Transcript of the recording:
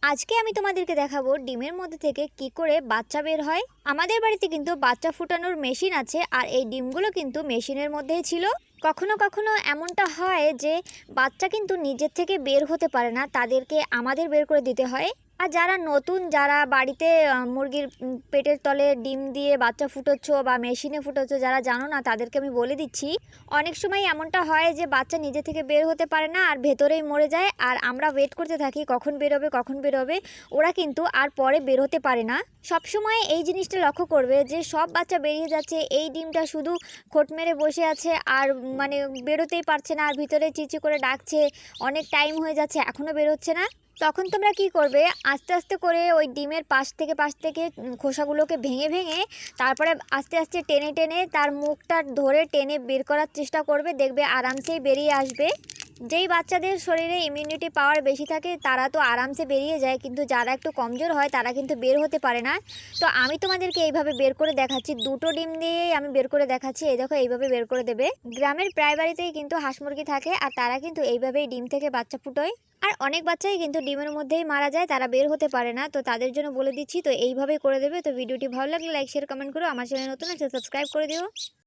আজকে আমি তোমাদেরকে দেখাবো ডিমের মধ্যে থেকে কি করে বাচ্চা বের হয়। আমাদের বাড়িতে কিন্তু বাচ্চা ফুটানোর মেশিন আছে, আর এই ডিমগুলো কিন্তু মেশিনের মধ্যেই ছিল। কখনো কখনো এমনটা হয় যে বাচ্চা কিন্তু নিজের থেকে বের হতে পারে না, তাদেরকে আমাদের বের করে দিতে হয়। আর যারা নতুন, যারা বাড়িতে মুরগির পেটের তলে ডিম দিয়ে বাচ্চা ফুটোচ্ছ বা মেশিনে ফুটোচ্ছ, যারা জানো না তাদেরকে আমি বলে দিচ্ছি। অনেক সময় এমনটা হয় যে বাচ্চা নিজে থেকে বের হতে পারে না আর ভেতরেই মরে যায়, আর আমরা ওয়েট করতে থাকি কখন বেরোবে কখন বেরোবে। ওরা কিন্তু আর পরে বের হতে পারে না। সবসময় এই জিনিসটা লক্ষ্য করবে যে সব বাচ্চা বেরিয়ে যাচ্ছে, এই ডিমটা শুধু খোট মেরে বসে আছে আর মানে বেরোতেই পারছে না, আর ভিতরে চিচি করে ডাকছে, অনেক টাইম হয়ে যাচ্ছে এখনও বেরোচ্ছে না। তখন তোমরা কি করবে, আস্তে আস্তে করে ওই ডিমের পাশ থেকে খোসাগুলোকে ভেঙে ভেঙে তারপরে আস্তে আস্তে টেনে টেনে তার মুখটা ধরে টেনে বের করার চেষ্টা করবে, দেখবে আরামসেই বেরিয়ে আসবে। যেই বাচ্চাদের শরীরে ইমিউনিটি পাওয়ার বেশি থাকে তারা তো আরামসে বেরিয়ে যায়, কিন্তু যারা একটু কমজোর হয় তারা কিন্তু বের হতে পারে না। তো আমি তোমাদেরকে এইভাবে বের করে দেখাচ্ছি, দুটো ডিম দিয়েই আমি বের করে দেখাচ্ছি। এই দেখো, এইভাবে বের করে দেবে। গ্রামের প্রায় বাড়িতেই কিন্তু হাঁস মুরগি থাকে, আর তারা কিন্তু এইভাবেই ডিম থেকে বাচ্চা ফুটোয়। আর অনেক বাচ্চাই কিন্তু ডিমের মধ্যেই মারা যায়, তারা বের হতে পারে না। তো তাদের জন্য বলে দিচ্ছি, তো এইভাবেই করে দেবে। তো ভিডিওটি ভালো লাগলে লাইক শেয়ার কমেন্ট করো, আমার চ্যানেল নতুন আছে সাবস্ক্রাইব করে দিও।